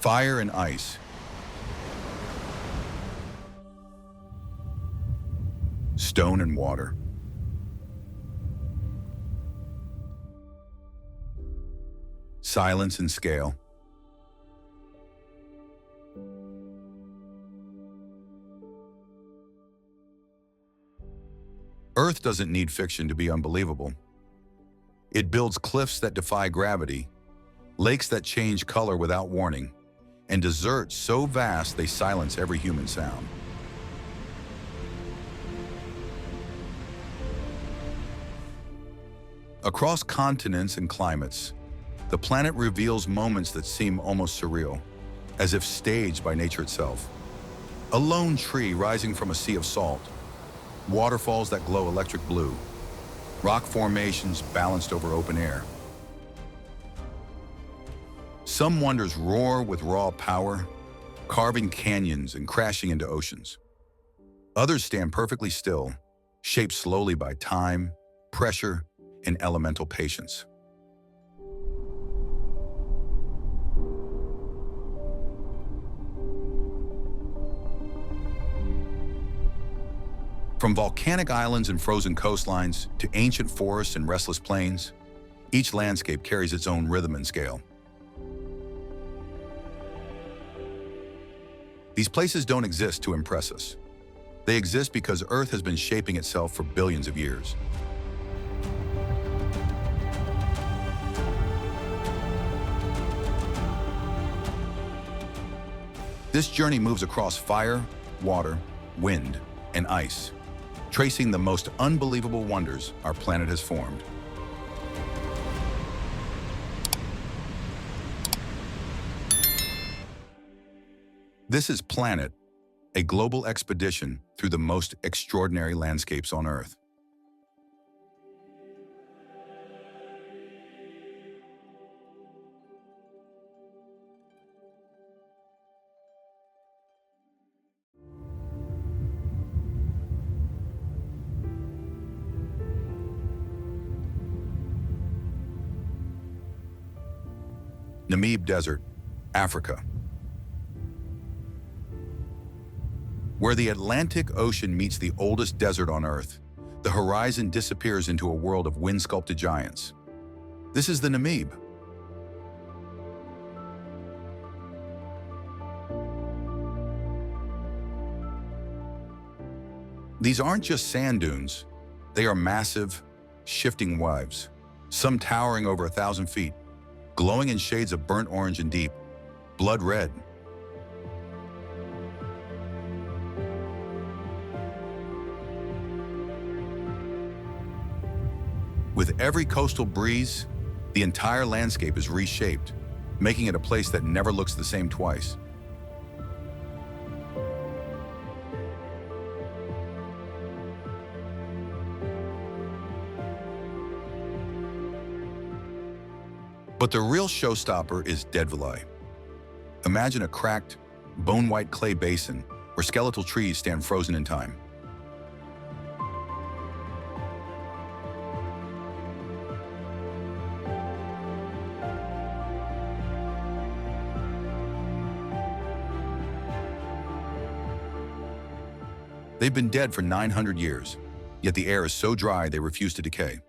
Fire and ice. Stone and water. Silence and scale. Earth doesn't need fiction to be unbelievable. It builds cliffs that defy gravity, lakes that change color without warning, and deserts so vast they silence every human sound. Across continents and climates, the planet reveals moments that seem almost surreal, as if staged by nature itself. A lone tree rising from a sea of salt, waterfalls that glow electric blue, rock formations balanced over open air. Some wonders roar with raw power, carving canyons and crashing into oceans. Others stand perfectly still, shaped slowly by time, pressure, and elemental patience. From volcanic islands and frozen coastlines to ancient forests and restless plains, each landscape carries its own rhythm and scale. These places don't exist to impress us. They exist because Earth has been shaping itself for billions of years. This journey moves across fire, water, wind, and ice, tracing the most unbelievable wonders our planet has formed. This is Planet, a global expedition through the most extraordinary landscapes on Earth. Namib Desert, Africa. Where the Atlantic Ocean meets the oldest desert on Earth, the horizon disappears into a world of wind-sculpted giants. This is the Namib. These aren't just sand dunes. They are massive, shifting waves, some towering over 1,000 feet, glowing in shades of burnt orange and deep, blood red. With every coastal breeze, the entire landscape is reshaped, making it a place that never looks the same twice. But the real showstopper is dead Valley. Imagine a cracked, bone-white clay basin where skeletal trees stand frozen in time. They've been dead for 900 years, yet the air is so dry they refuse to decay.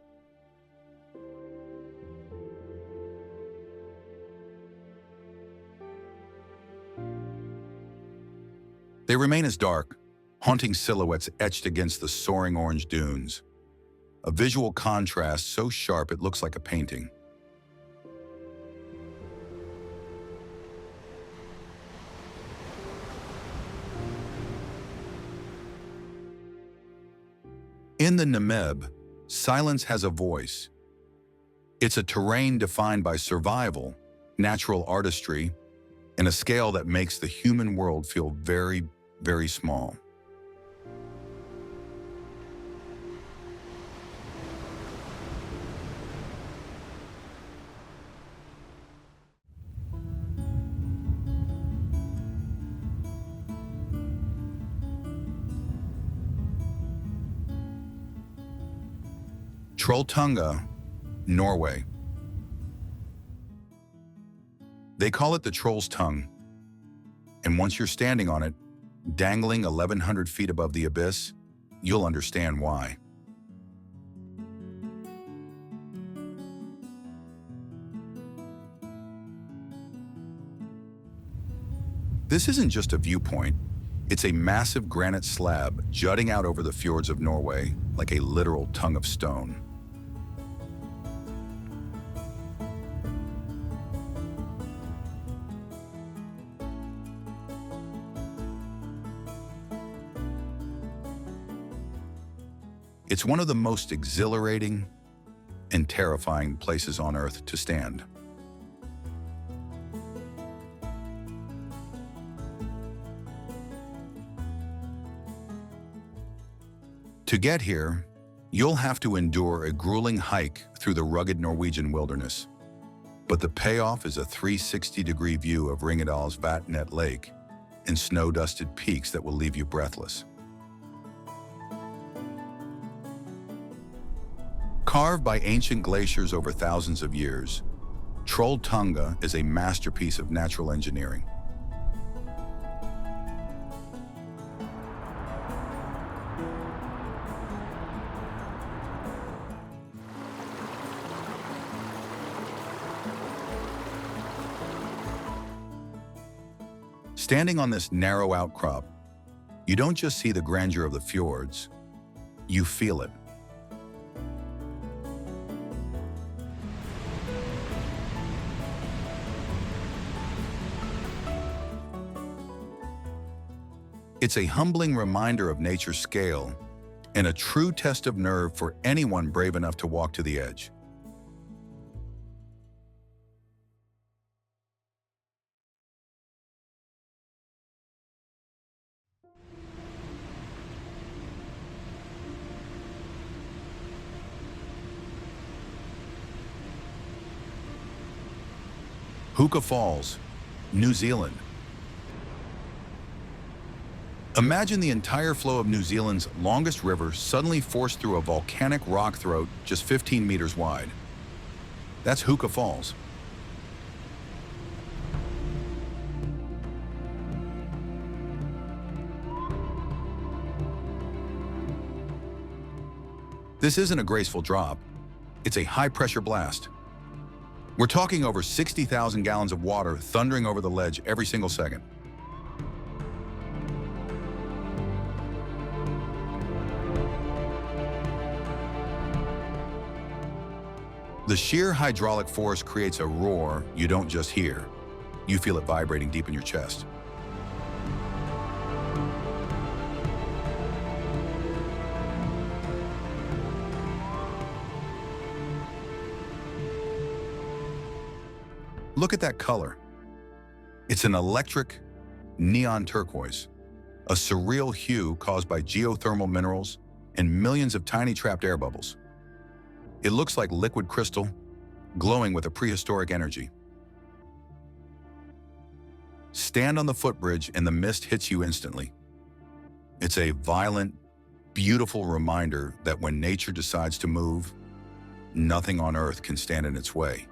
They remain as dark, haunting silhouettes etched against the soaring orange dunes. A visual contrast so sharp it looks like a painting. In the Namib, silence has a voice. It's a terrain defined by survival, natural artistry, and a scale that makes the human world feel very, very small. Trolltunga, Norway. They call it the Troll's Tongue And once you're standing on it, dangling 1,100 feet above the abyss, you'll understand why. This isn't just a viewpoint, it's a massive granite slab jutting out over the fjords of Norway like a literal tongue of stone. It's one of the most exhilarating and terrifying places on Earth to stand. To get here, you'll have to endure a grueling hike through the rugged Norwegian wilderness. But the payoff is a 360-degree view of Vatnet Lake and snow-dusted peaks that will leave you breathless. Carved by ancient glaciers over thousands of years, Trolltunga is a masterpiece of natural engineering. Standing on this narrow outcrop, you don't just see the grandeur of the fjords, you feel it. It's a humbling reminder of nature's scale and a true test of nerve for anyone brave enough to walk to the edge. Huka Falls, New Zealand. Imagine the entire flow of New Zealand's longest river suddenly forced through a volcanic rock throat just 15 meters wide. That's Huka Falls. This isn't a graceful drop, it's a high-pressure blast. We're talking over 60,000 gallons of water thundering over the ledge every single second. The sheer hydraulic force creates a roar you don't just hear. You feel it vibrating deep in your chest. Look at that color. It's an electric neon turquoise, a surreal hue caused by geothermal minerals and millions of tiny trapped air bubbles. It looks like liquid crystal, glowing with a prehistoric energy. Stand on the footbridge and the mist hits you instantly. It's a violent, beautiful reminder that when nature decides to move, nothing on Earth can stand in its way.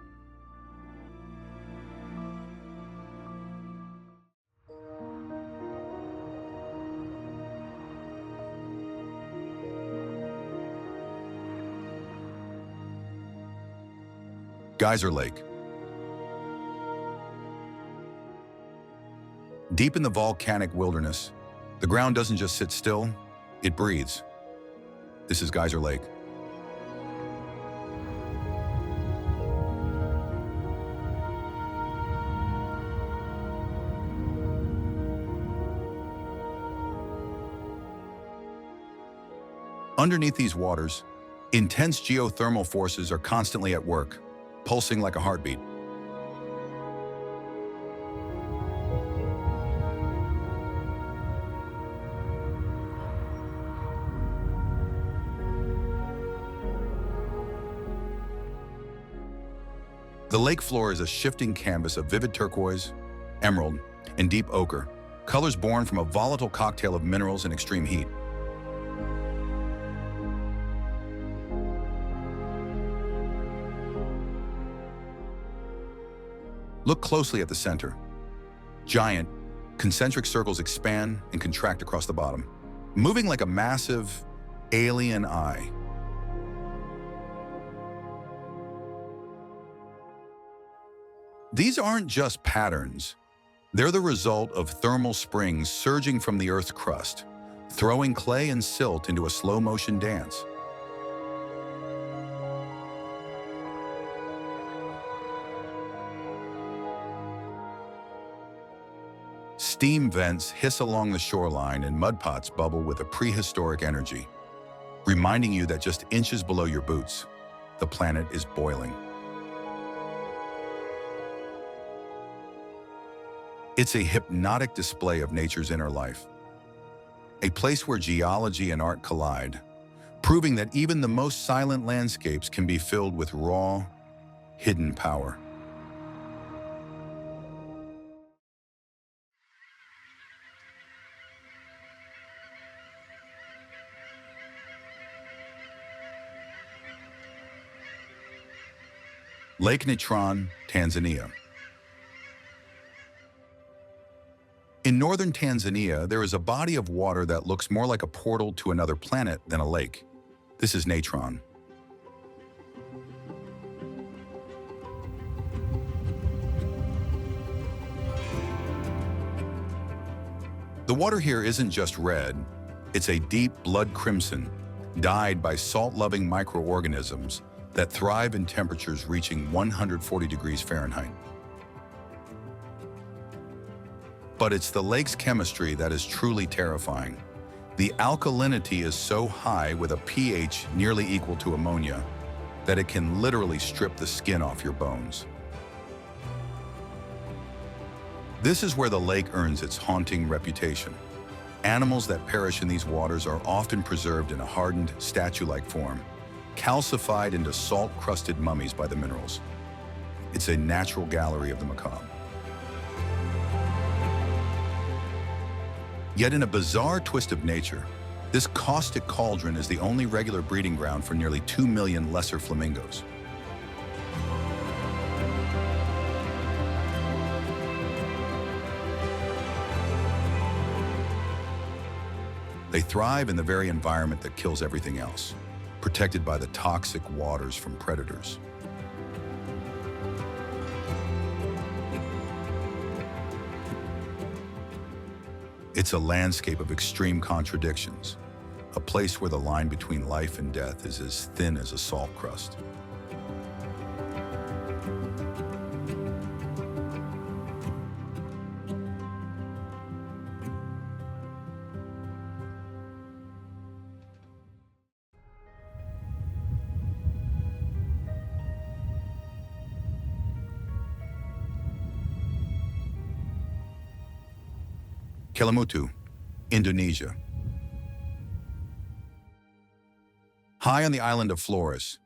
Geyser Lake. Deep in the volcanic wilderness, the ground doesn't just sit still, it breathes. This is Geyser Lake. Underneath these waters, intense geothermal forces are constantly at work, pulsing like a heartbeat. The lake floor is a shifting canvas of vivid turquoise, emerald, and deep ochre, colors born from a volatile cocktail of minerals and extreme heat. Look closely at the center. Giant, Concentric circles expand and contract across the bottom, moving like a massive alien eye. These aren't just patterns. They're the result of thermal springs surging from the Earth's crust, throwing clay and silt into a slow-motion dance. Steam vents hiss along the shoreline and mudpots bubble with a prehistoric energy, reminding you that just inches below your boots, the planet is boiling. It's a hypnotic display of nature's inner life, a place where geology and art collide, proving that even the most silent landscapes can be filled with raw, hidden power. Lake Natron, Tanzania. In northern Tanzania, there is a body of water that looks more like a portal to another planet than a lake. This is Natron. The water here isn't just red, it's a deep blood crimson, dyed by salt-loving microorganisms that thrive in temperatures reaching 140 degrees Fahrenheit. But it's the lake's chemistry that is truly terrifying. The alkalinity is so high with a pH nearly equal to ammonia that it can literally strip the skin off your bones. This is where the lake earns its haunting reputation. Animals that perish in these waters are often preserved in a hardened, statue-like form, calcified into salt-crusted mummies by the minerals. It's a natural gallery of the macabre. Yet in a bizarre twist of nature, this caustic cauldron is the only regular breeding ground for nearly 2 million lesser flamingos. They thrive in the very environment that kills everything else, protected by the toxic waters from predators. It's a landscape of extreme contradictions, a place where the line between life and death is as thin as a salt crust. Kelimutu, Indonesia. High on the island of Flores,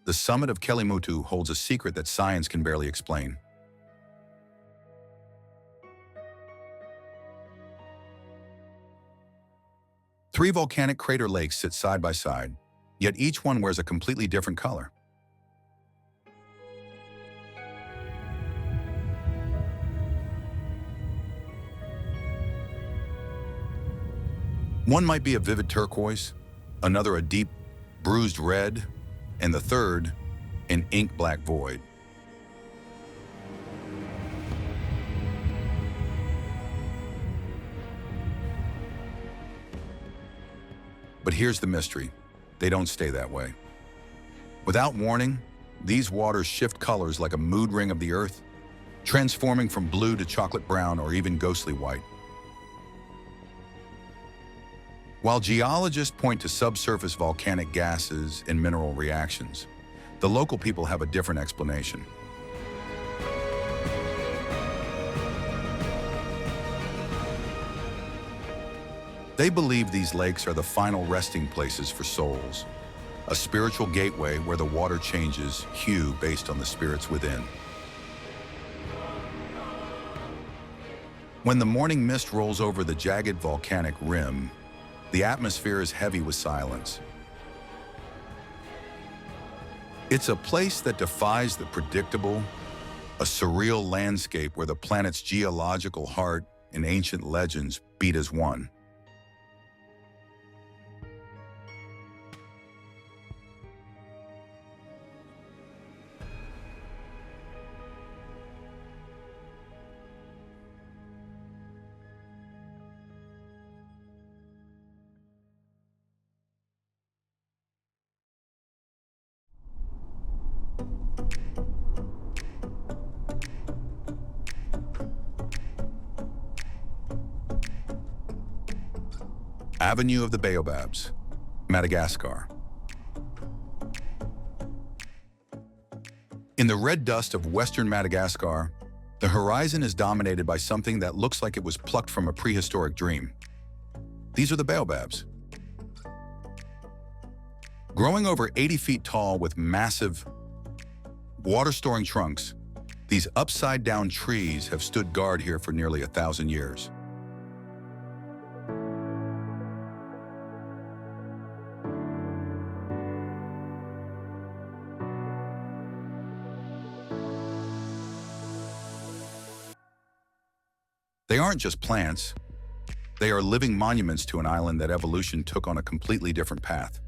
the summit of Kelimutu holds a secret that science can barely explain. Three volcanic crater lakes sit side by side, yet each one wears a completely different color. One might be a vivid turquoise, another a deep, bruised red, and the third, an ink-black void. But here's the mystery. They don't stay that way. Without warning, these waters shift colors like a mood ring of the earth, transforming from blue to chocolate brown or even ghostly white. While geologists point to subsurface volcanic gases and mineral reactions, the local people have a different explanation. They believe these lakes are the final resting places for souls, a spiritual gateway where the water changes hue based on the spirits within. When the morning mist rolls over the jagged volcanic rim, the atmosphere is heavy with silence. It's a place that defies the predictable, a surreal landscape where the planet's geological heart and ancient legends beat as one. Avenue of the Baobabs, Madagascar. In the red dust of western Madagascar, the horizon is dominated by something that looks like it was plucked from a prehistoric dream. These are the baobabs. Growing over 80 feet tall with massive, water-storing trunks, these upside-down trees have stood guard here for nearly 1,000 years. They aren't just plants. They are living monuments to an island that evolution took on a completely different path.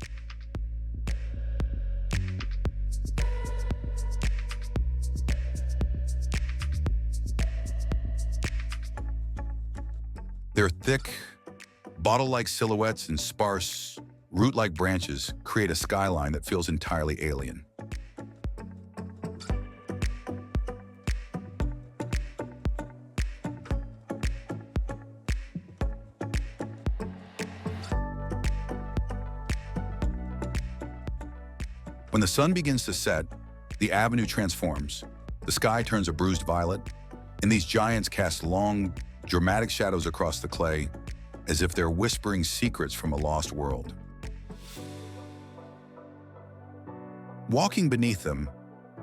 Their thick, bottle-like silhouettes and sparse, root-like branches create a skyline that feels entirely alien. When the sun begins to set, the avenue transforms. The sky turns a bruised violet, and these giants cast long, dramatic shadows across the clay, as if they're whispering secrets from a lost world. Walking beneath them,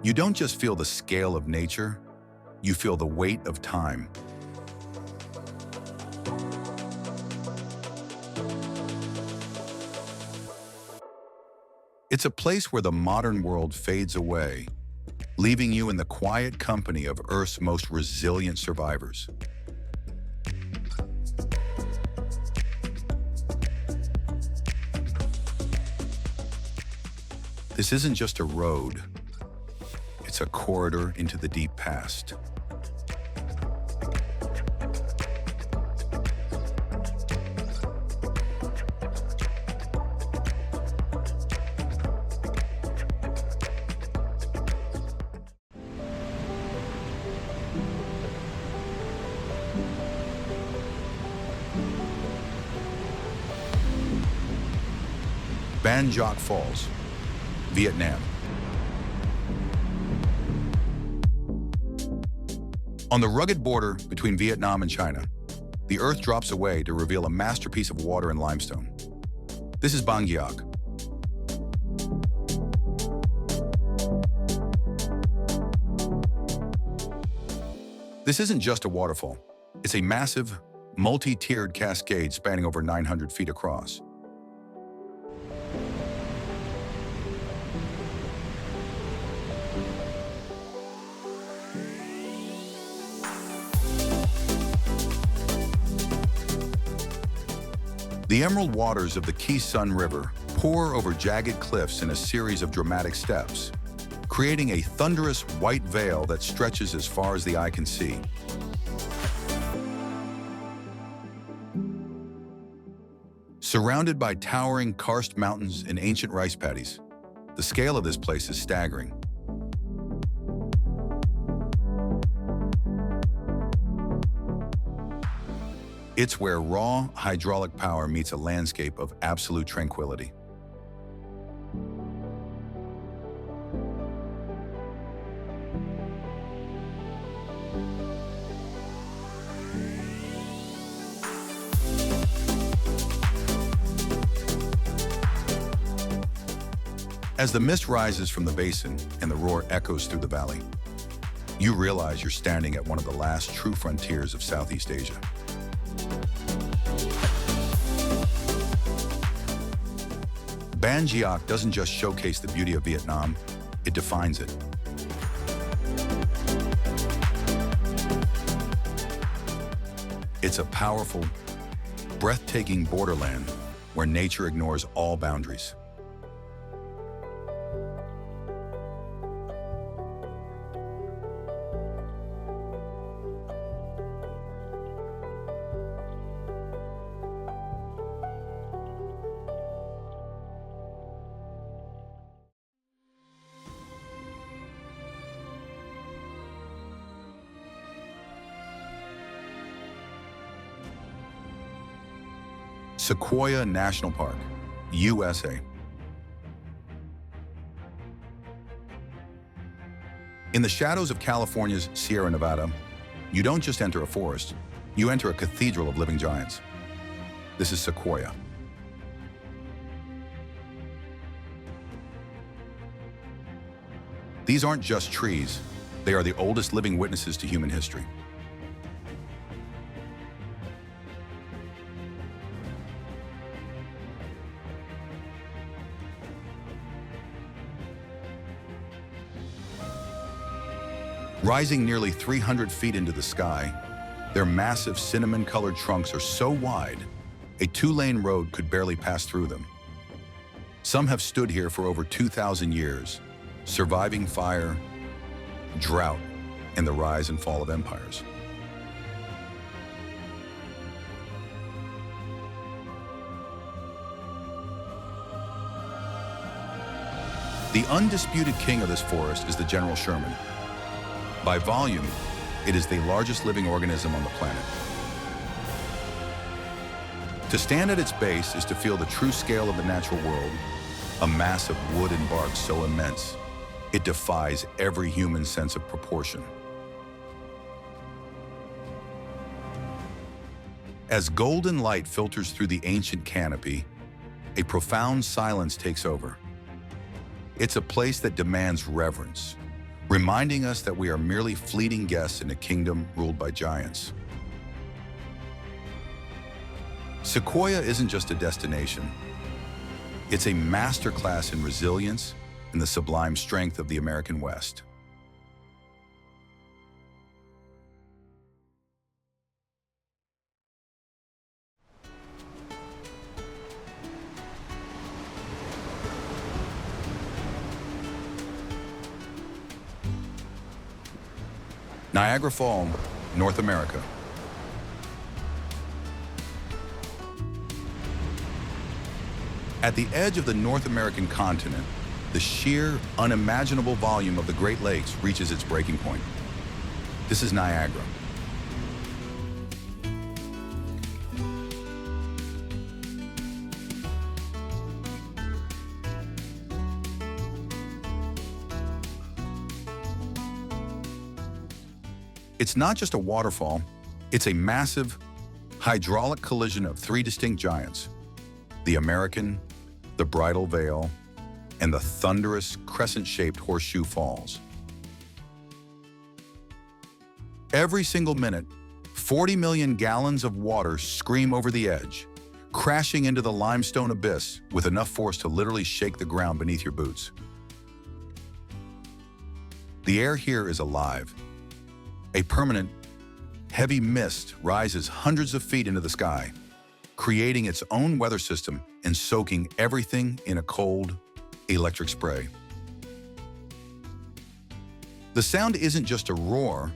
you don't just feel the scale of nature, you feel the weight of time. It's a place where the modern world fades away, leaving you in the quiet company of Earth's most resilient survivors. This isn't just a road, it's a corridor into the deep past. Gioc Falls, Vietnam. On the rugged border between Vietnam and China, the earth drops away to reveal a masterpiece of water and limestone. This is Ban Gioc. This isn't just a waterfall. It's a massive, multi-tiered cascade spanning over 900 feet across. The emerald waters of the Keesun River pour over jagged cliffs in a series of dramatic steps, creating a thunderous white veil that stretches as far as the eye can see. Surrounded by towering karst mountains and ancient rice paddies, the scale of this place is staggering. It's where raw hydraulic power meets a landscape of absolute tranquility. As the mist rises from the basin and the roar echoes through the valley, you realize you're standing at one of the last true frontiers of Southeast Asia. Ban Gioc doesn't just showcase the beauty of Vietnam, it defines it. It's a powerful, breathtaking borderland where nature ignores all boundaries. Sequoia National Park, USA. In the shadows of California's Sierra Nevada, you don't just enter a forest, you enter a cathedral of living giants. This is Sequoia. These aren't just trees, they are the oldest living witnesses to human history. Rising nearly 300 feet into the sky, their massive cinnamon-colored trunks are so wide, a two-lane road could barely pass through them. Some have stood here for over 2,000 years, surviving fire, drought, and the rise and fall of empires. The undisputed king of this forest is the General Sherman. By volume, it is the largest living organism on the planet. To stand at its base is to feel the true scale of the natural world, a mass of wood and bark so immense, it defies every human sense of proportion. As golden light filters through the ancient canopy, a profound silence takes over. It's a place that demands reverence, reminding us that we are merely fleeting guests in a kingdom ruled by giants. Sequoia isn't just a destination. It's a masterclass in resilience and the sublime strength of the American West. Niagara Falls, North America. At the edge of the North American continent, the sheer, unimaginable volume of the Great Lakes reaches its breaking point. This is Niagara. It's not just a waterfall, it's a massive, hydraulic collision of three distinct giants: the American, the Bridal Veil, and the thunderous, crescent-shaped Horseshoe Falls. Every single minute, 40 million gallons of water scream over the edge, crashing into the limestone abyss with enough force to literally shake the ground beneath your boots. The air here is alive. A permanent, heavy mist rises hundreds of feet into the sky, creating its own weather system and soaking everything in a cold, electric spray. The sound isn't just a roar,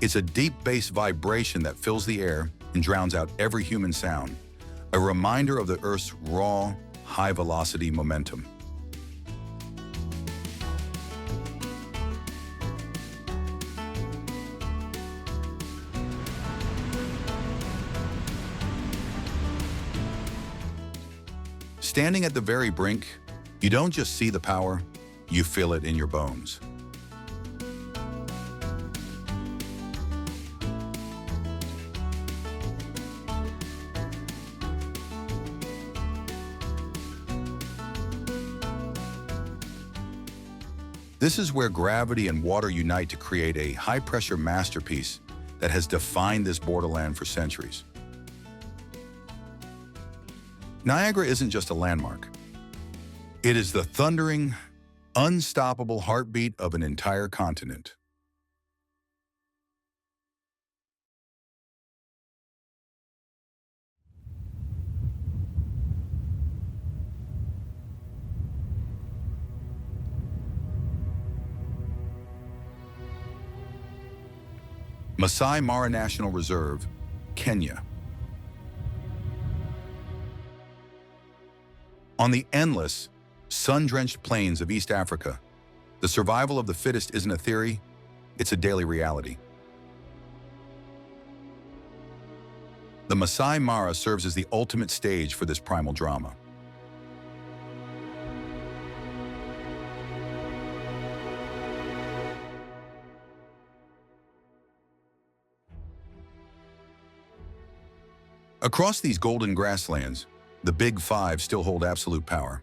it's a deep bass vibration that fills the air and drowns out every human sound, a reminder of the Earth's raw, high-velocity momentum. Standing at the very brink, you don't just see the power, you feel it in your bones. This is where gravity and water unite to create a high-pressure masterpiece that has defined this borderland for centuries. Niagara isn't just a landmark. It is the thundering, unstoppable heartbeat of an entire continent. Masai Mara National Reserve, Kenya. On the endless, sun-drenched plains of East Africa, the survival of the fittest isn't a theory, it's a daily reality. The Masai Mara serves as the ultimate stage for this primal drama. Across these golden grasslands, the Big Five still hold absolute power.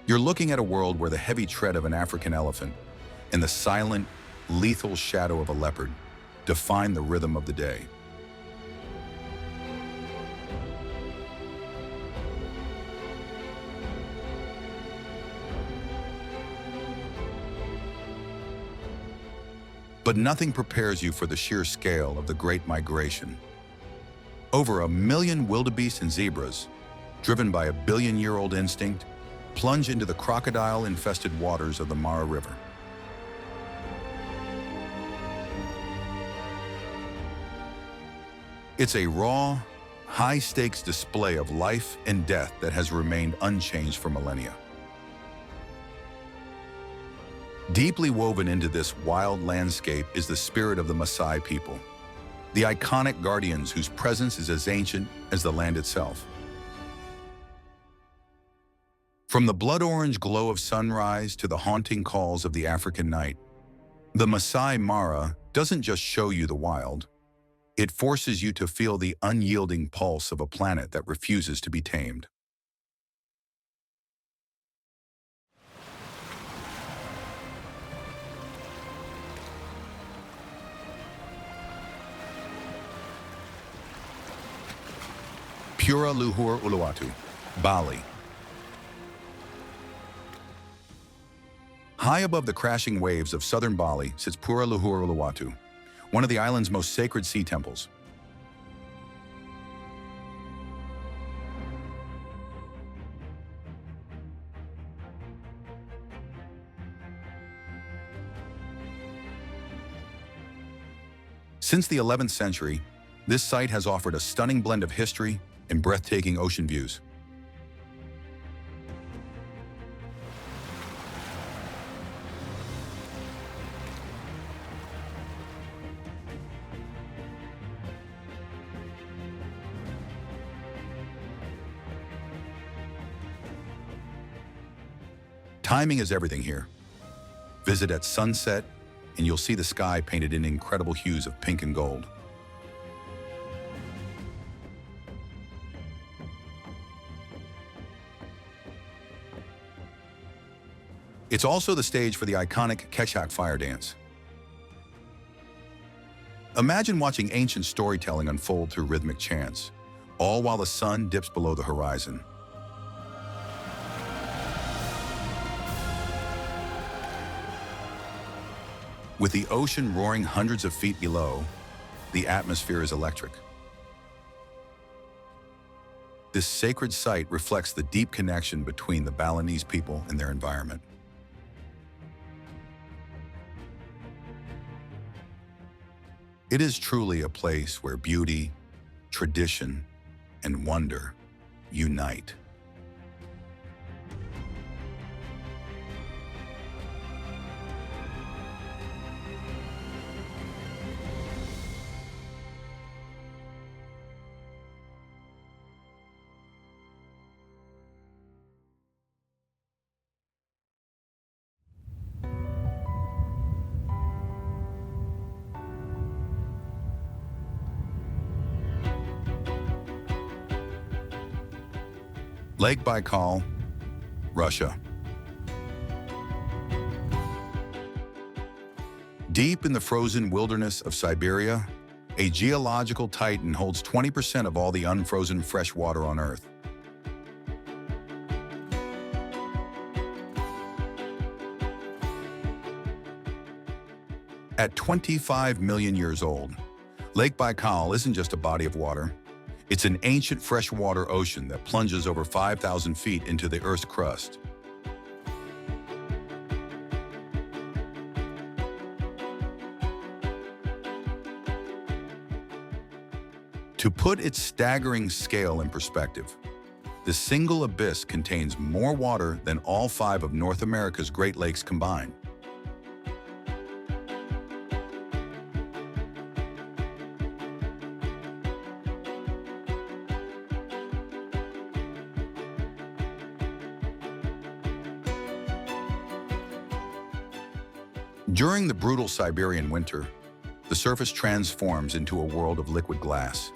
You're looking at a world where the heavy tread of an African elephant and the silent, lethal shadow of a leopard define the rhythm of the day. But nothing prepares you for the sheer scale of the Great Migration. Over 1 million wildebeest and zebras, driven by a billion-year-old instinct, plunge into the crocodile-infested waters of the Mara River. It's a raw, high-stakes display of life and death that has remained unchanged for millennia. Deeply woven into this wild landscape is the spirit of the Maasai people, the iconic guardians whose presence is as ancient as the land itself. From the blood-orange glow of sunrise to the haunting calls of the African night, the Masai Mara doesn't just show you the wild, it forces you to feel the unyielding pulse of a planet that refuses to be tamed. Pura Luhur Uluwatu, Bali. High above the crashing waves of southern Bali sits Pura Luhur Uluwatu, one of the island's most sacred sea temples. Since the 11th century, this site has offered a stunning blend of history and breathtaking ocean views. Timing is everything here. Visit at sunset, and you'll see the sky painted in incredible hues of pink and gold. It's also the stage for the iconic Kechak fire dance. Imagine watching ancient storytelling unfold through rhythmic chants, all while the sun dips below the horizon. With the ocean roaring hundreds of feet below, the atmosphere is electric. This sacred site reflects the deep connection between the Balinese people and their environment. It is truly a place where beauty, tradition, and wonder unite. Lake Baikal, Russia. Deep in the frozen wilderness of Siberia, a geological titan holds 20% of all the unfrozen fresh water on Earth. At 25 million years old, Lake Baikal isn't just a body of water. It's an ancient freshwater ocean that plunges over 5,000 feet into the Earth's crust. To put its staggering scale in perspective, the single abyss contains more water than all 5 of North America's Great Lakes combined. During the brutal Siberian winter, the surface transforms into a world of liquid glass.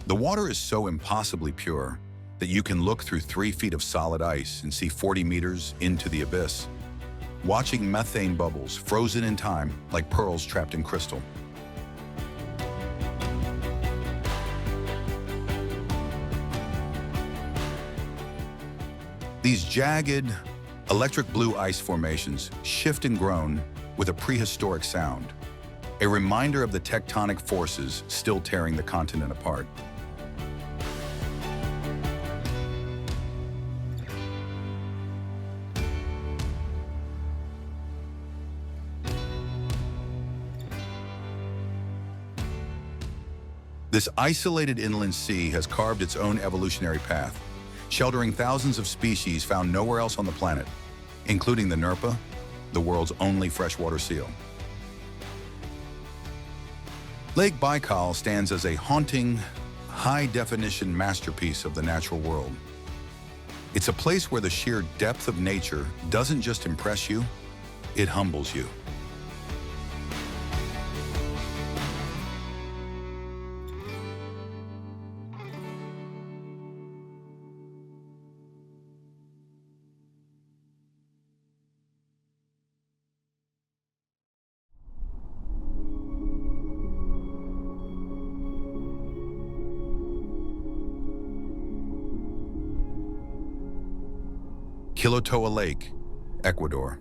The water is so impossibly pure that you can look through 3 feet of solid ice and see 40 meters into the abyss, watching methane bubbles frozen in time like pearls trapped in crystal. These jagged, electric blue ice formations shift and groan with a prehistoric sound, a reminder of the tectonic forces still tearing the continent apart. This isolated inland sea has carved its own evolutionary path, sheltering thousands of species found nowhere else on the planet, including the Nerpa, the world's only freshwater seal. Lake Baikal stands as a haunting, high-definition masterpiece of the natural world. It's a place where the sheer depth of nature doesn't just impress you, it humbles you. Quilotoa Lake, Ecuador.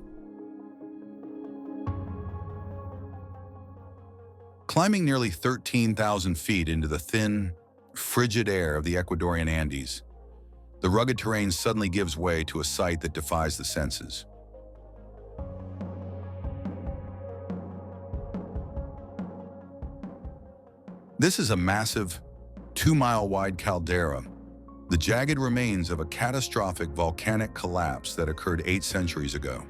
Climbing nearly 13,000 feet into the thin, frigid air of the Ecuadorian Andes, the rugged terrain suddenly gives way to a sight that defies the senses. This is a massive, 2-mile-wide caldera, the jagged remains of a catastrophic volcanic collapse that occurred 8 centuries ago.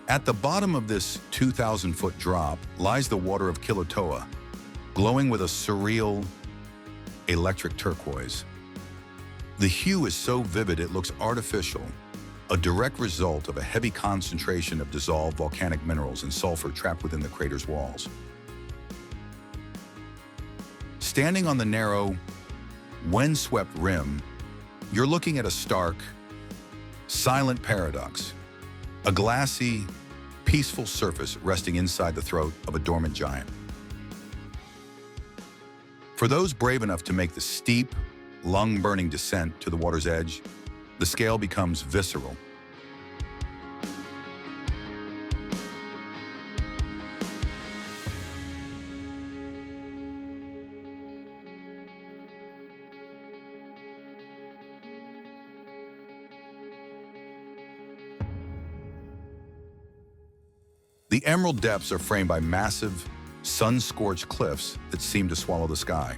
At the bottom of this 2,000-foot drop lies the water of Quilotoa, glowing with a surreal, electric turquoise. The hue is so vivid it looks artificial, a direct result of a heavy concentration of dissolved volcanic minerals and sulfur trapped within the crater's walls. Standing on the narrow, windswept rim, you're looking at a stark, silent paradox, a glassy, peaceful surface resting inside the throat of a dormant giant. For those brave enough to make the steep, lung-burning descent to the water's edge, the scale becomes visceral. The emerald depths are framed by massive, sun-scorched cliffs that seem to swallow the sky.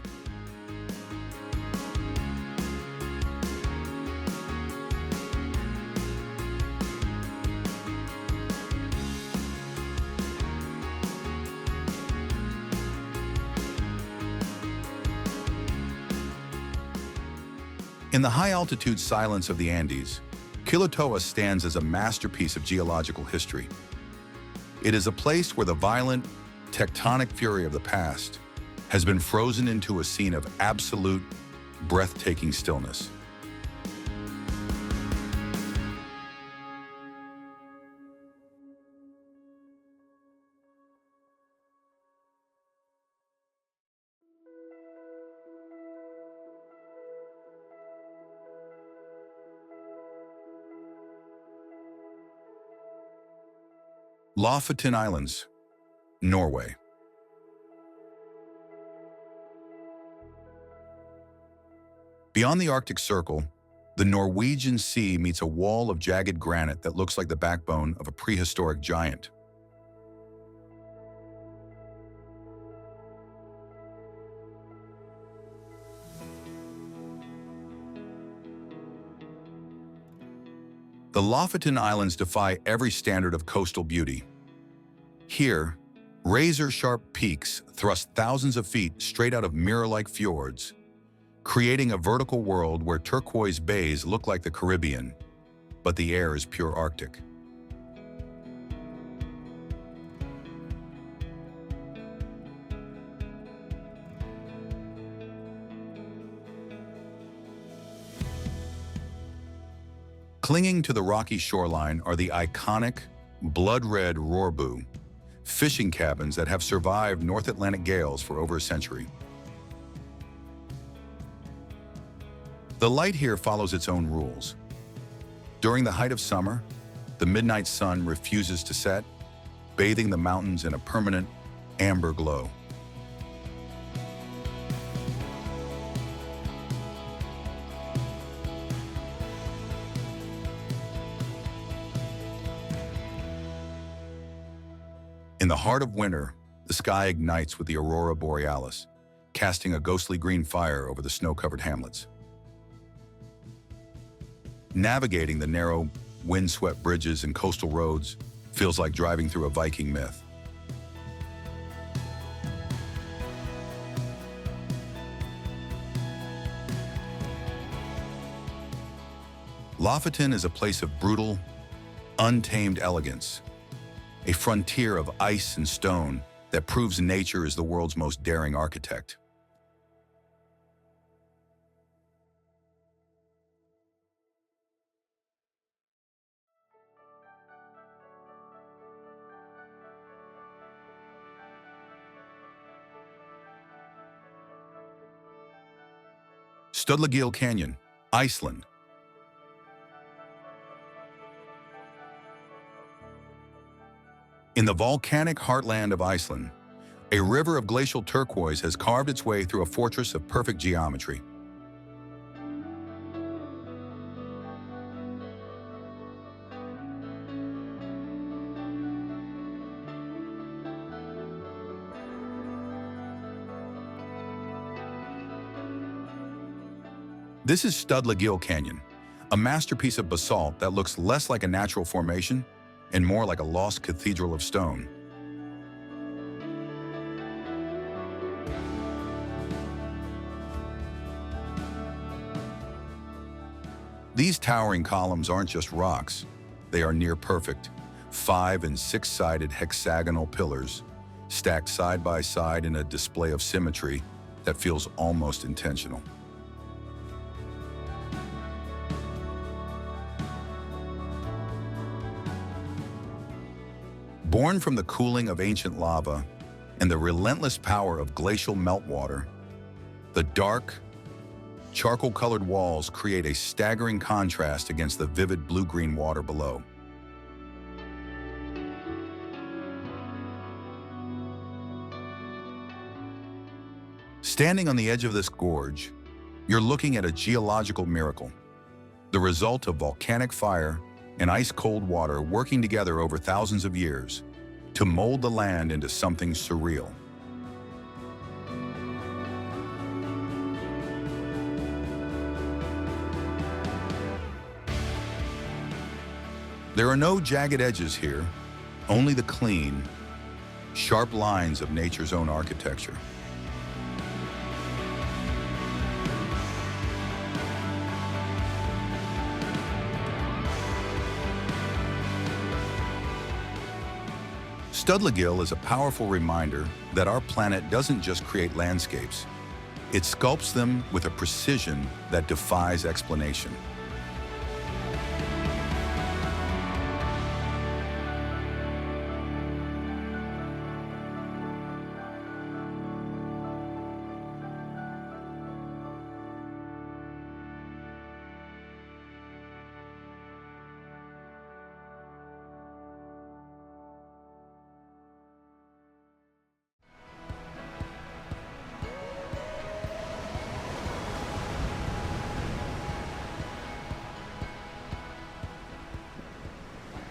In the high-altitude silence of the Andes, Quilotoa stands as a masterpiece of geological history. It is a place where the violent, tectonic fury of the past has been frozen into a scene of absolute, breathtaking stillness. Lofoten Islands, Norway. Beyond the Arctic Circle, the Norwegian Sea meets a wall of jagged granite that looks like the backbone of a prehistoric giant. The Lofoten Islands defy every standard of coastal beauty. Here, razor-sharp peaks thrust thousands of feet straight out of mirror-like fjords, creating a vertical world where turquoise bays look like the Caribbean, but the air is pure Arctic. Clinging to the rocky shoreline are the iconic, blood-red rorbu, fishing cabins that have survived North Atlantic gales for over a century. The light here follows its own rules. During the height of summer, the midnight sun refuses to set, bathing the mountains in a permanent amber glow. In the heart of winter, the sky ignites with the aurora borealis, casting a ghostly green fire over the snow-covered hamlets. Navigating the narrow, wind-swept bridges and coastal roads feels like driving through a Viking myth. Lofoten is a place of brutal, untamed elegance, a frontier of ice and stone that proves nature is the world's most daring architect. Studlagil Canyon, Iceland. In the volcanic heartland of Iceland, a river of glacial turquoise has carved its way through a fortress of perfect geometry. This is Studlagil Canyon, a masterpiece of basalt that looks less like a natural formation and more like a lost cathedral of stone. These towering columns aren't just rocks, they are near perfect, 5- and 6-sided hexagonal pillars, stacked side by side in a display of symmetry that feels almost intentional. Born from the cooling of ancient lava and the relentless power of glacial meltwater, the dark, charcoal-colored walls create a staggering contrast against the vivid blue-green water below. Standing on the edge of this gorge, you're looking at a geological miracle, the result of volcanic fire and ice-cold water working together over thousands of years to mold the land into something surreal. There are no jagged edges here, only the clean, sharp lines of nature's own architecture. Studlagil is a powerful reminder that our planet doesn't just create landscapes, It sculpts them with a precision that defies explanation.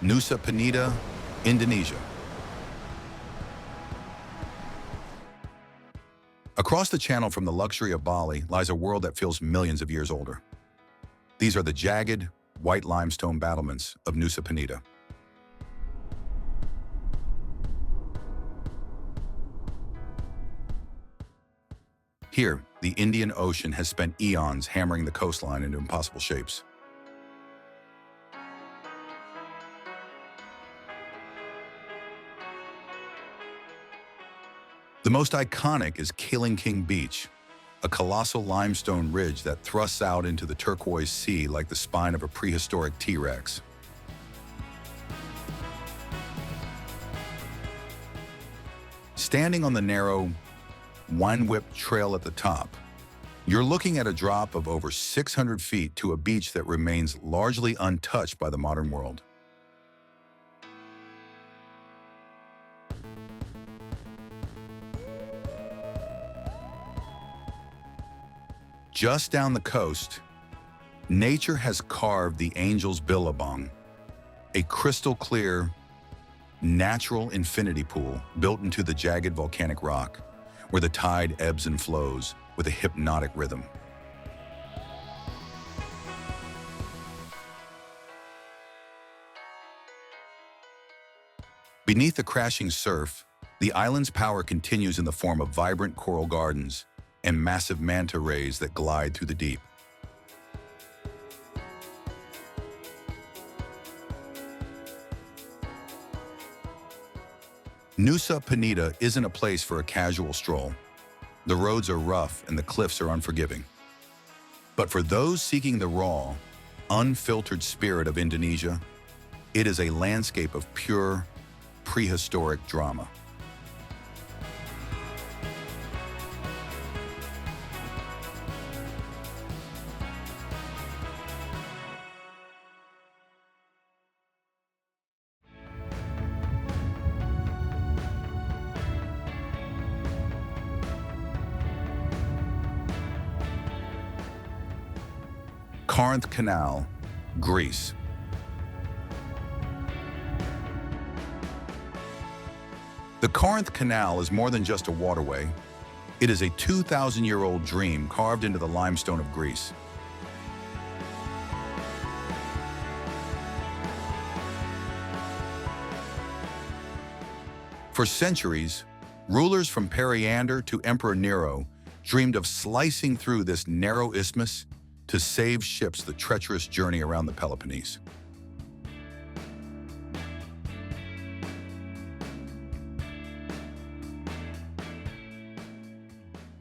Nusa Penida, Indonesia. Across the channel from the luxury of Bali lies a world that feels millions of years older. These are the jagged, white limestone battlements of Nusa Penida. Here, the Indian Ocean has spent eons hammering the coastline into impossible shapes. The most iconic is Kelimutu Beach, a colossal limestone ridge that thrusts out into the turquoise sea like the spine of a prehistoric T-Rex. Standing on the narrow, wine-whipped trail at the top, you're looking at a drop of over 600 feet to a beach that remains largely untouched by the modern world. Just down the coast, nature has carved the Angel's Billabong, a crystal-clear, natural infinity pool built into the jagged volcanic rock, where the tide ebbs and flows with a hypnotic rhythm. Beneath the crashing surf, the island's power continues in the form of vibrant coral gardens and massive manta rays that glide through the deep. Nusa Penida isn't a place for a casual stroll. The roads are rough and the cliffs are unforgiving. But for those seeking the raw, unfiltered spirit of Indonesia, it is a landscape of pure, prehistoric drama. Corinth Canal, Greece. The Corinth Canal is more than just a waterway. It is a 2,000-year-old dream carved into the limestone of Greece. For centuries, rulers from Periander to Emperor Nero dreamed of slicing through this narrow isthmus to save ships the treacherous journey around the Peloponnese.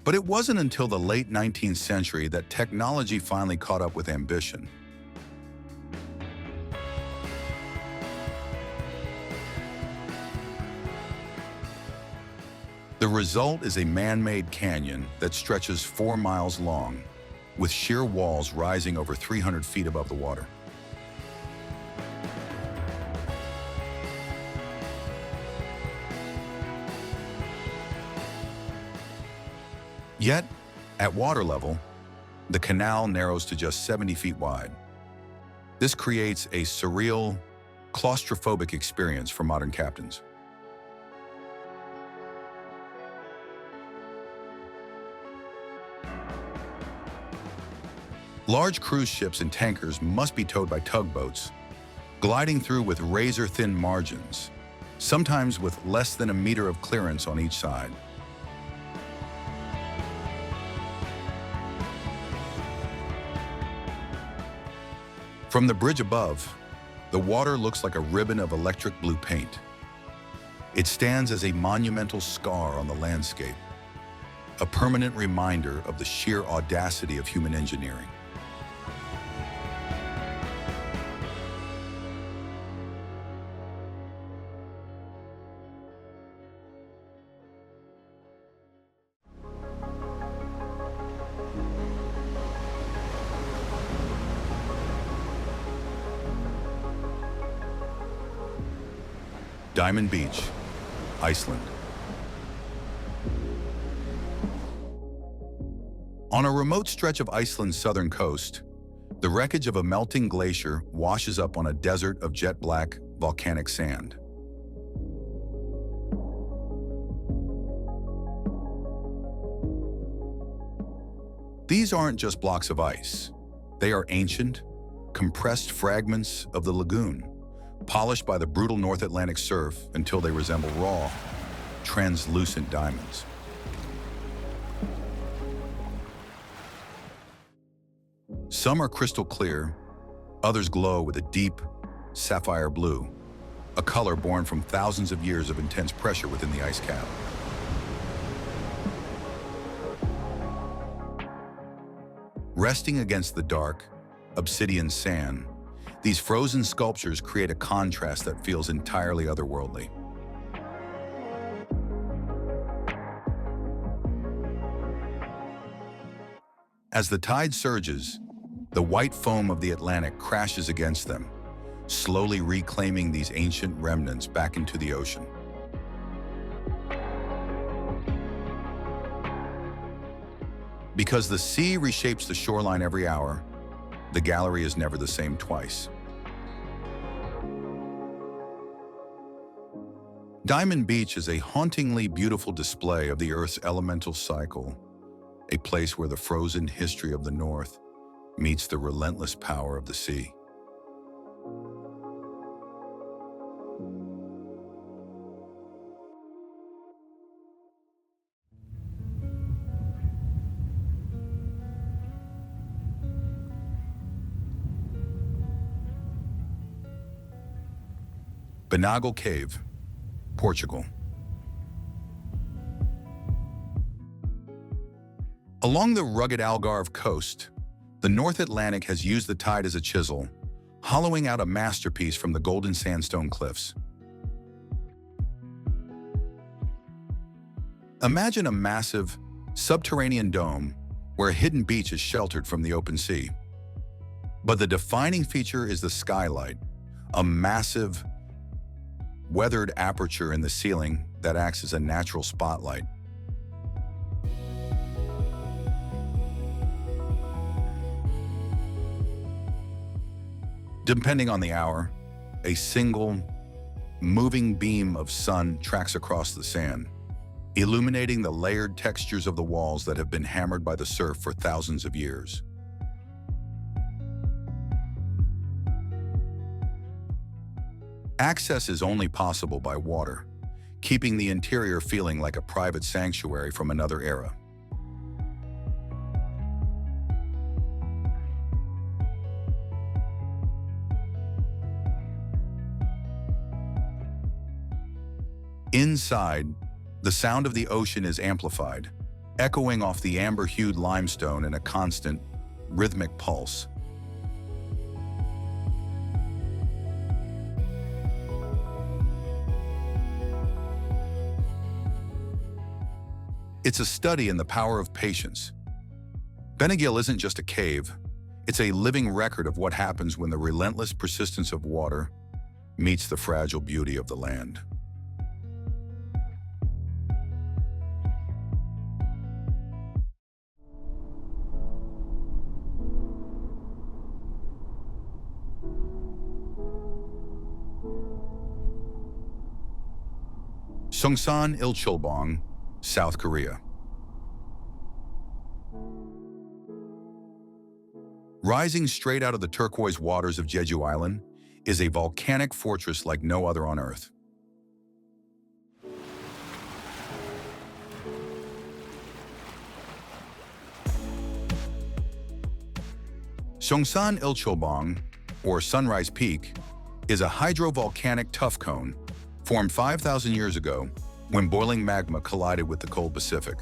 But it wasn't until the late 19th century that technology finally caught up with ambition. The result is a man-made canyon that stretches 4 miles long, with sheer walls rising over 300 feet above the water. Yet, at water level, the canal narrows to just 70 feet wide. This creates a surreal, claustrophobic experience for modern captains. Large cruise ships and tankers must be towed by tugboats, gliding through with razor-thin margins, sometimes with less than a meter of clearance on each side. From the bridge above, the water looks like a ribbon of electric blue paint. It stands as a monumental scar on the landscape, a permanent reminder of the sheer audacity of human engineering. Diamond Beach, Iceland. On a remote stretch of Iceland's southern coast, the wreckage of a melting glacier washes up on a desert of jet-black volcanic sand. These aren't just blocks of ice. They are ancient, compressed fragments of the lagoon, polished by the brutal North Atlantic surf until they resemble raw, translucent diamonds. Some are crystal clear, others glow with a deep sapphire blue, a color born from thousands of years of intense pressure within the ice cap. Resting against the dark, obsidian sand, these frozen sculptures create a contrast that feels entirely otherworldly. As the tide surges, the white foam of the Atlantic crashes against them, slowly reclaiming these ancient remnants back into the ocean. Because the sea reshapes the shoreline every hour, the gallery is never the same twice. Diamond Beach is a hauntingly beautiful display of the Earth's elemental cycle, a place where the frozen history of the North meets the relentless power of the sea. Benagil Cave, Portugal. Along the rugged Algarve coast, the North Atlantic has used the tide as a chisel, hollowing out a masterpiece from the golden sandstone cliffs. Imagine a massive, subterranean dome where a hidden beach is sheltered from the open sea. But the defining feature is the skylight, a massive, weathered aperture in the ceiling that acts as a natural spotlight. Depending on the hour, a single, moving beam of sun tracks across the sand, illuminating the layered textures of the walls that have been hammered by the surf for thousands of years. Access is only possible by water, keeping the interior feeling like a private sanctuary from another era. Inside, the sound of the ocean is amplified, echoing off the amber-hued limestone in a constant, rhythmic pulse. It's a study in the power of patience. Benagil isn't just a cave, it's a living record of what happens when the relentless persistence of water meets the fragile beauty of the land. Seongsan Ilchulbong, South Korea. Rising straight out of the turquoise waters of Jeju Island is a volcanic fortress like no other on Earth. Seongsan Ilchulbong, or Sunrise Peak, is a hydrovolcanic tuff cone formed 5,000 years ago when boiling magma collided with the cold Pacific.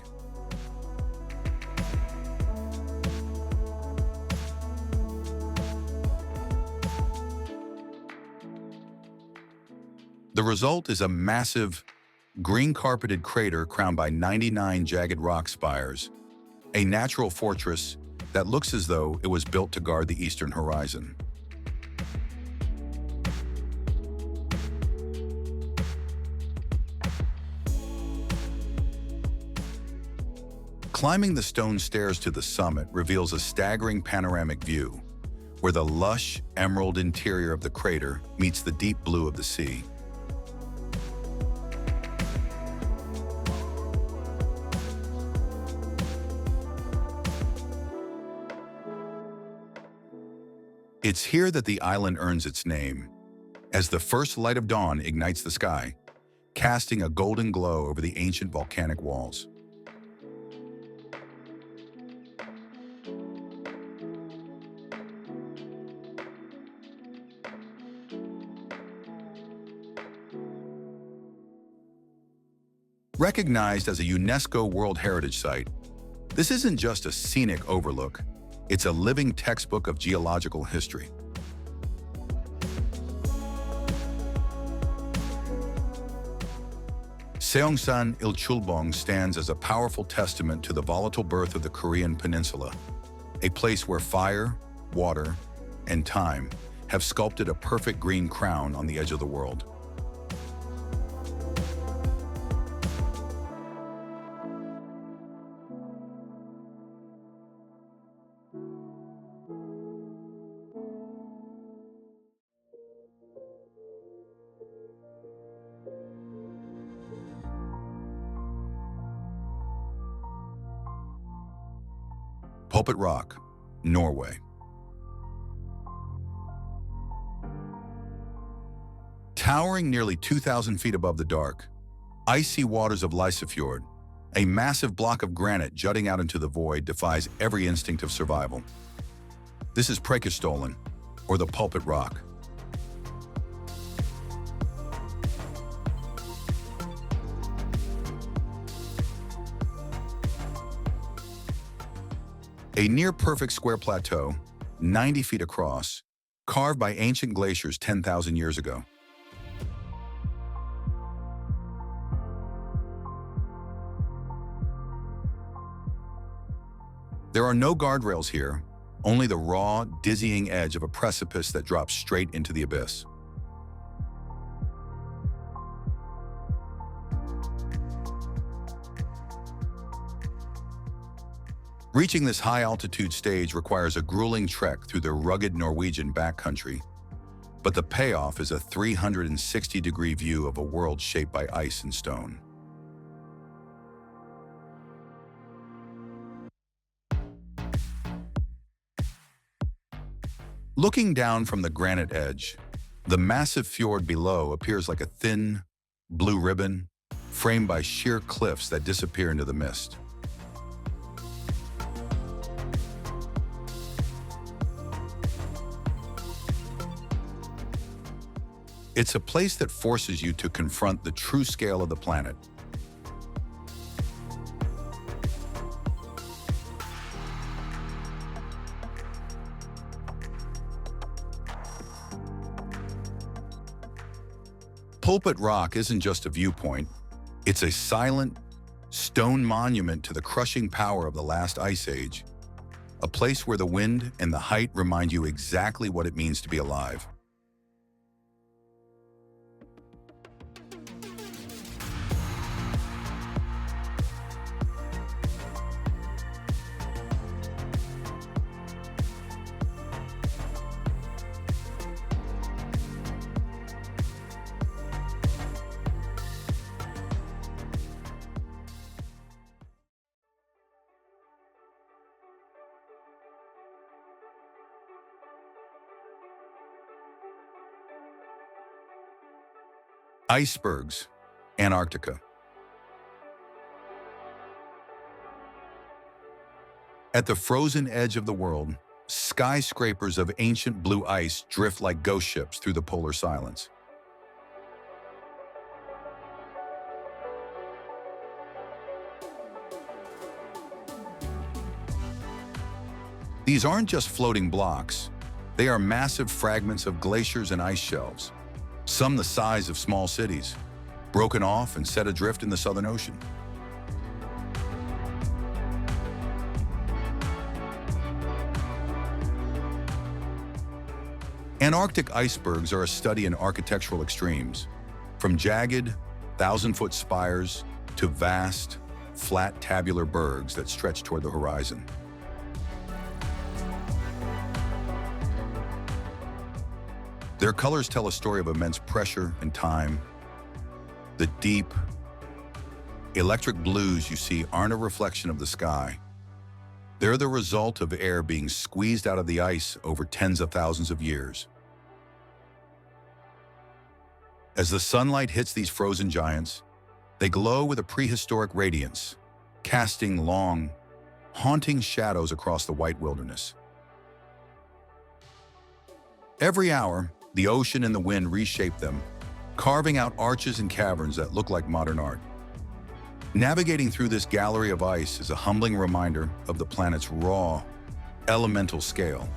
The result is a massive, green-carpeted crater crowned by 99 jagged rock spires, a natural fortress that looks as though it was built to guard the eastern horizon. Climbing the stone stairs to the summit reveals a staggering panoramic view, where the lush, emerald interior of the crater meets the deep blue of the sea. It's here that the island earns its name, as the first light of dawn ignites the sky, casting a golden glow over the ancient volcanic walls. Recognized as a UNESCO World Heritage Site, this isn't just a scenic overlook, it's a living textbook of geological history. Seongsan Ilchulbong stands as a powerful testament to the volatile birth of the Korean peninsula, a place where fire, water, and time have sculpted a perfect green crown on the edge of the world. Pulpit Rock, Norway. Towering nearly 2,000 feet above the dark, icy waters of Lysefjord, a massive block of granite jutting out into the void, defies every instinct of survival. This is Preikestolen, or the Pulpit Rock. A near-perfect square plateau, 90 feet across, carved by ancient glaciers 10,000 years ago. There are no guardrails here, only the raw, dizzying edge of a precipice that drops straight into the abyss. Reaching this high-altitude stage requires a grueling trek through the rugged Norwegian backcountry, but the payoff is a 360-degree view of a world shaped by ice and stone. Looking down from the granite edge, the massive fjord below appears like a thin, blue ribbon, framed by sheer cliffs that disappear into the mist. It's a place that forces you to confront the true scale of the planet. Pulpit Rock isn't just a viewpoint, it's a silent, stone monument to the crushing power of the last ice age, a place where the wind and the height remind you exactly what it means to be alive. Icebergs, Antarctica. At the frozen edge of the world, skyscrapers of ancient blue ice drift like ghost ships through the polar silence. These aren't just floating blocks, they are massive fragments of glaciers and ice shelves, some the size of small cities, broken off and set adrift in the Southern Ocean. Antarctic icebergs are a study in architectural extremes, from jagged, thousand-foot spires to vast, flat tabular bergs that stretch toward the horizon. Their colors tell a story of immense pressure and time. The deep, electric blues you see aren't a reflection of the sky. They're the result of air being squeezed out of the ice over tens of thousands of years. As the sunlight hits these frozen giants, they glow with a prehistoric radiance, casting long, haunting shadows across the white wilderness. Every hour, the ocean and the wind reshape them, carving out arches and caverns that look like modern art. Navigating through this gallery of ice is a humbling reminder of the planet's raw, elemental scale.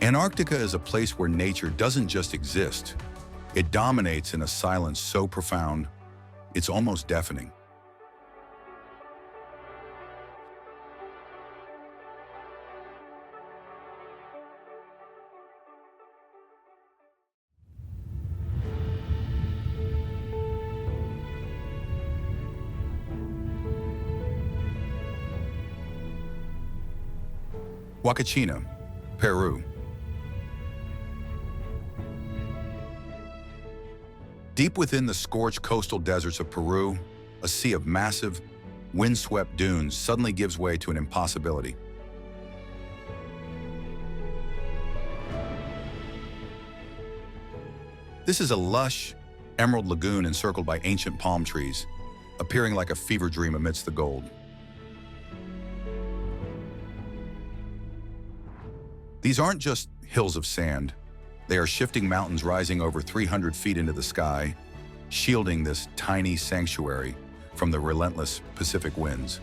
Antarctica is a place where nature doesn't just exist. It dominates in a silence so profound, it's almost deafening. Huacachina, Peru. Deep within the scorched coastal deserts of Peru, a sea of massive, windswept dunes suddenly gives way to an impossibility. This is a lush, emerald lagoon encircled by ancient palm trees, appearing like a fever dream amidst the gold. These aren't just hills of sand. They are shifting mountains rising over 300 feet into the sky, shielding this tiny sanctuary from the relentless Pacific winds.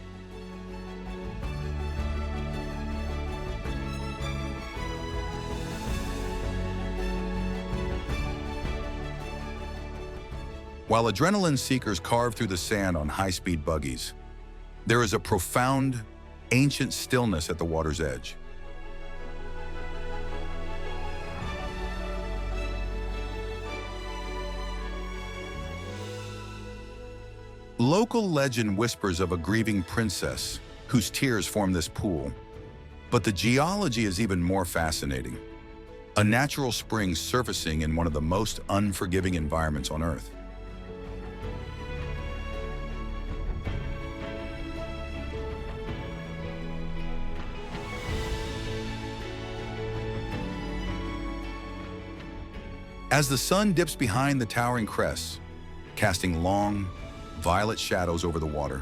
While adrenaline seekers carve through the sand on high-speed buggies, there is a profound, ancient stillness at the water's edge. Local legend whispers of a grieving princess whose tears form this pool. But the geology is even more fascinating. A natural spring surfacing in one of the most unforgiving environments on Earth. As the sun dips behind the towering crests, casting long, violet shadows over the water,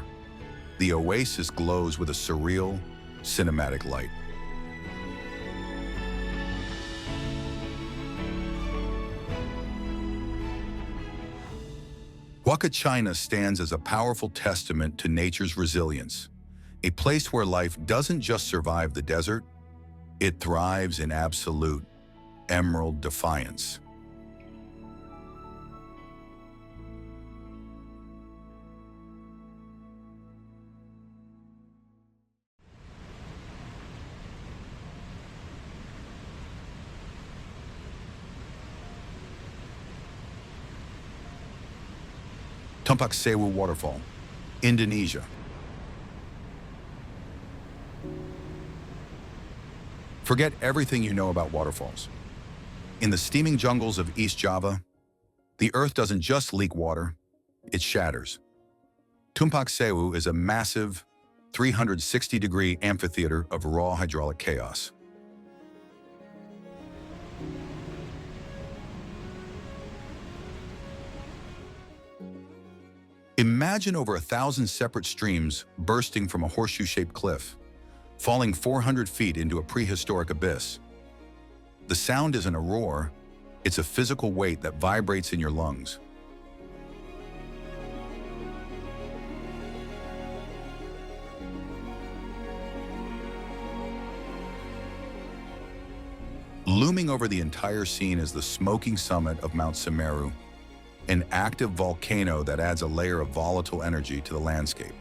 the oasis glows with a surreal, cinematic light. Huacachina stands as a powerful testament to nature's resilience, a place where life doesn't just survive the desert, it thrives in absolute, emerald defiance. Tumpak Sewu Waterfall, Indonesia. Forget everything you know about waterfalls. In the steaming jungles of East Java, the earth doesn't just leak water, it shatters. Tumpak Sewu is a massive, 360-degree amphitheater of raw hydraulic chaos. Imagine over 1,000 separate streams bursting from a horseshoe-shaped cliff, falling 400 feet into a prehistoric abyss. The sound isn't a roar, it's a physical weight that vibrates in your lungs. Looming over the entire scene is the smoking summit of Mount Semeru, an active volcano that adds a layer of volatile energy to the landscape.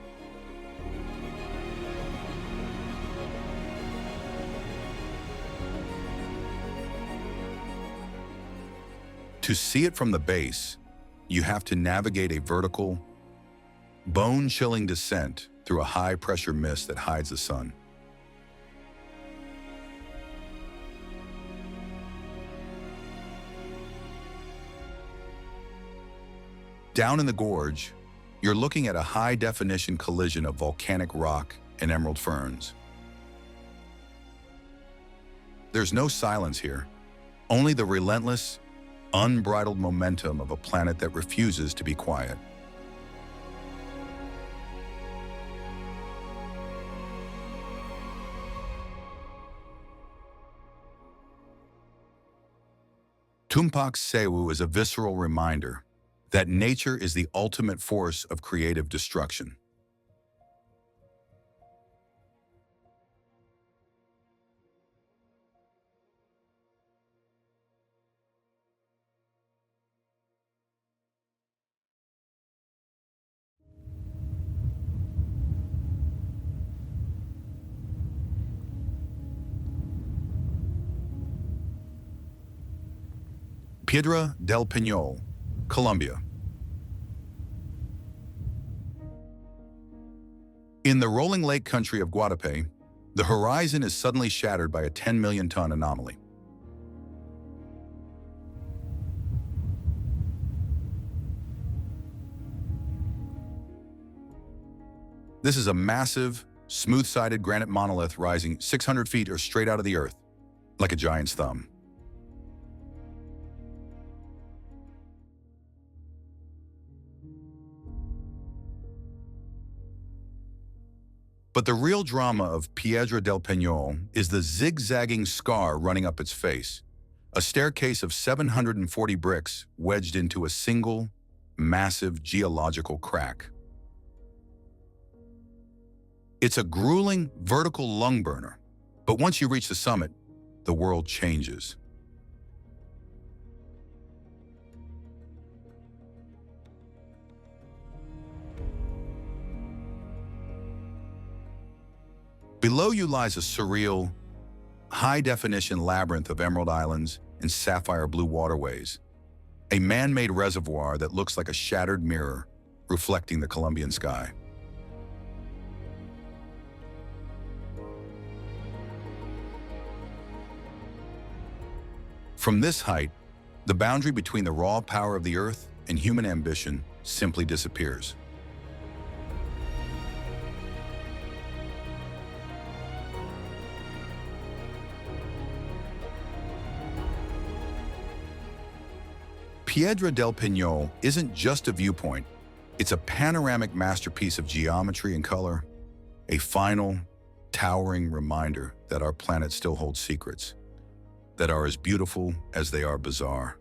To see it from the base, you have to navigate a vertical, bone-chilling descent through a high-pressure mist that hides the sun. Down in the gorge, you're looking at a high-definition collision of volcanic rock and emerald ferns. There's no silence here, only the relentless, unbridled momentum of a planet that refuses to be quiet. Tumpak Sewu is a visceral reminder that nature is the ultimate force of creative destruction. Piedra del Peñol, Colombia. In the rolling lake country of Guadalupe, the horizon is suddenly shattered by a 10 million ton anomaly. This is a massive, smooth-sided granite monolith rising 600 feet or straight out of the earth, like a giant's thumb. But the real drama of Piedra del Peñol is the zigzagging scar running up its face, a staircase of 740 bricks wedged into a single, massive geological crack. It's a grueling, vertical lung burner, but once you reach the summit, the world changes. Below you lies a surreal, high-definition labyrinth of emerald islands and sapphire blue waterways, a man-made reservoir that looks like a shattered mirror reflecting the Colombian sky. From this height, the boundary between the raw power of the earth and human ambition simply disappears. Piedra del Peñol isn't just a viewpoint, it's a panoramic masterpiece of geometry and color, a final, towering reminder that our planet still holds secrets that are as beautiful as they are bizarre.